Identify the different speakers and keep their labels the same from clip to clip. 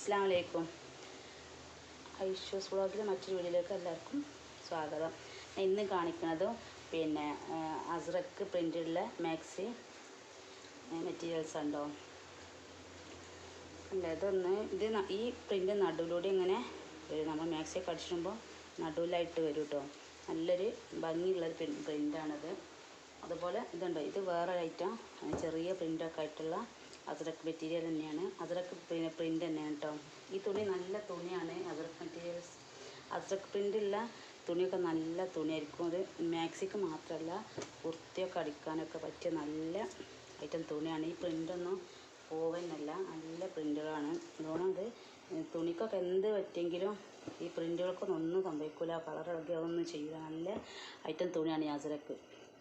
Speaker 1: അസ്സലാമു അലൈക്കും. ഐഷൂസ് വ്ളോഗിലെ മറ്റൊരു വീഡിയോയിലേക്ക് എല്ലാവർക്കും സ്വാഗതം. ഇന്ന് കാണിക്കുന്നത് അസ്രക്ക് പ്രിൻ്റുള്ള മാക്സി മെറ്റീരിയൽസ് ഉണ്ടോ അല്ല ഇത് ഈ പ്രിൻ്റ് നടുവിലൂടെ ഇങ്ങനെ നമ്മൾ മാക്സിയൊക്കെ അടിച്ചിടുമ്പോൾ നടുവിലായിട്ട് വരും കേട്ടോ. നല്ലൊരു ഭംഗിയുള്ളൊരു പ്രിൻ്റാണത്. അതുപോലെ ഇത് വേറെ ഐറ്റം ചെറിയ പ്രിൻ്റൊക്കെ ആയിട്ടുള്ള അസ്രക്ക് മെറ്റീരിയൽ തന്നെയാണ്. അസ്രക്ക് പ്രിൻ്റ് തന്നെയാണ് കേട്ടോ. ഈ തുണി നല്ല തുണിയാണ്. അസ്രക്ക് മെറ്റീരിയൽസ് അസ്രക്ക് പ്രിൻ്റുള്ള തുണിയൊക്കെ നല്ല തുണിയായിരിക്കും. അത് മാക്സിക്ക് മാത്രമല്ല കുർത്തിയൊക്കെ അടിക്കാനൊക്കെ പറ്റിയ നല്ല ഐറ്റം തുണിയാണ്. ഈ പ്രിൻ്റൊന്നും പോവുന്നല്ല, നല്ല പ്രിൻ്റുകളാണ്. അതുകൊണ്ട് തുണിക്കൊക്കെ എന്ത് പറ്റിയെങ്കിലും ഈ പ്രിൻ്റുകൾക്കൊന്നും ഒന്നും സംഭവിക്കില്ല. കളർ ഇളകി അതൊന്നും ചെയ്യില്ല. നല്ല ഐറ്റം തുണിയാണ് ഈ അസ്രക്ക്.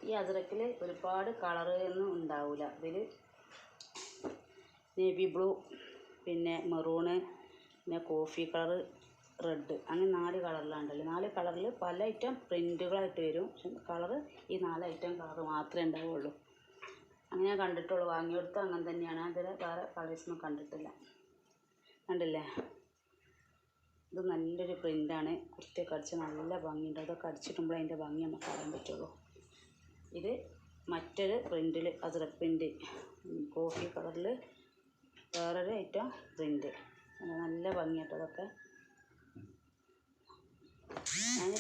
Speaker 1: ഈ അസ്രക്കിൽ ഒരുപാട് കളറൊന്നും ഉണ്ടാവില്ല. ഇതിൽ navy blue, maroon, coffee colour, red, അങ്ങനെ 4 കളറിലാണ്ടല്ലോ. 4 കളറിൽ പല ഐറ്റം പ്രിൻ്റുകളായിട്ട് വരും. കളറ് ഈ 4 ഐറ്റം കളറ് മാത്രമേ ഉണ്ടാവുള്ളൂ. അങ്ങനെ ഞാൻ കണ്ടിട്ടുള്ളൂ. വാങ്ങിയെടുത്ത് അങ്ങനെ തന്നെയാണ്. അതിൽ വേറെ കളേഴ്സൊന്നും കണ്ടിട്ടില്ല. കണ്ടില്ലേ, ഇത് നല്ലൊരു പ്രിൻ്റാണ്. കുർത്തിയൊക്കെ അടിച്ച് നല്ല ഭംഗിയുണ്ട്. അതൊക്കെ അടിച്ചിട്ടുമ്പോൾ അതിൻ്റെ ഭംഗി നമുക്ക് അറിയാൻ പറ്റുള്ളൂ. ഇത് മറ്റൊരു പ്രിൻ്റിൽ അസ്രക്ക് പ്രിൻ്റ്, കോഫി കളറിൽ വേറൊരു ഐറ്റം പ്രിൻ്റ്. നല്ല ഭംഗിയായിട്ട് അതൊക്കെ. ഞാൻ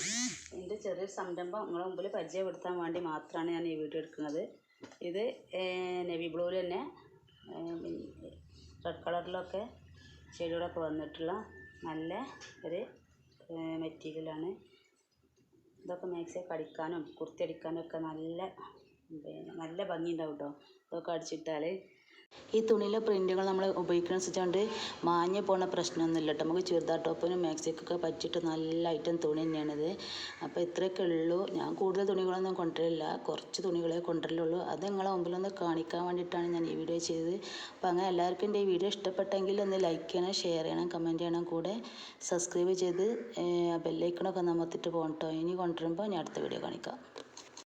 Speaker 1: എൻ്റെ ചെറിയൊരു സംരംഭം നിങ്ങളുടെ മുമ്പിൽ പരിചയപ്പെടുത്താൻ വേണ്ടി മാത്രമാണ് ഞാൻ ഈ വീഡിയോ എടുക്കുന്നത്. ഇത് നേവി ബ്ലൂവിൽ തന്നെ റെഡ് കളറിലൊക്കെ ഷെയ്ഡുകളൊക്കെ വന്നിട്ടുള്ള നല്ല ഒരു മെറ്റീരിയലാണ്. ഇതൊക്കെ മാക്സിയൊക്കെ അടിക്കാനും കുർത്തി അടിക്കാനും ഒക്കെ നല്ല ഭംഗി ഉണ്ടാവും കേട്ടോ. ഇതൊക്കെ അടിച്ചിട്ടാൽ ഈ തുണിയിലെ പ്രിൻ്റുകൾ നമ്മൾ ഉപയോഗിക്കുന്നതനുസരിച്ചുകൊണ്ട് മാഞ്ഞ് പോകുന്ന പ്രശ്നമൊന്നുമില്ല കേട്ടോ. നമുക്ക് ചുരിദാർ ടോപ്പിനും മാക്സിക്കൊക്കെ പറ്റിയിട്ട് നല്ല ഐറ്റം തുണി തന്നെയാണിത്. അപ്പോൾ ഇത്രയൊക്കെ ഉള്ളൂ. ഞാൻ കൂടുതൽ തുണികളൊന്നും കൊണ്ടുവരില്ല, കുറച്ച് തുണികളെ കൊണ്ടുവരലുള്ളൂ. അത് നിങ്ങളെ മുമ്പിലൊന്ന് കാണിക്കാൻ വേണ്ടിയിട്ടാണ് ഞാൻ ഈ വീഡിയോ ചെയ്തത്. അപ്പോൾ അങ്ങനെ എല്ലാവർക്കും എൻ്റെ ഈ വീഡിയോ ഇഷ്ടപ്പെട്ടെങ്കിൽ ഒന്ന് ലൈക്ക് ചെയ്യണം, ഷെയർ ചെയ്യണം, കമൻറ്റ് ചെയ്യണം. കൂടെ സബ്സ്ക്രൈബ് ചെയ്ത് ബെല്ലൈക്കണൊക്കെ അമർത്തിയിട്ട് പോകണം കേട്ടോ. ഇനി കൊണ്ടുവരുമ്പോൾ ഞാൻ അടുത്ത വീഡിയോ കാണിക്കാം.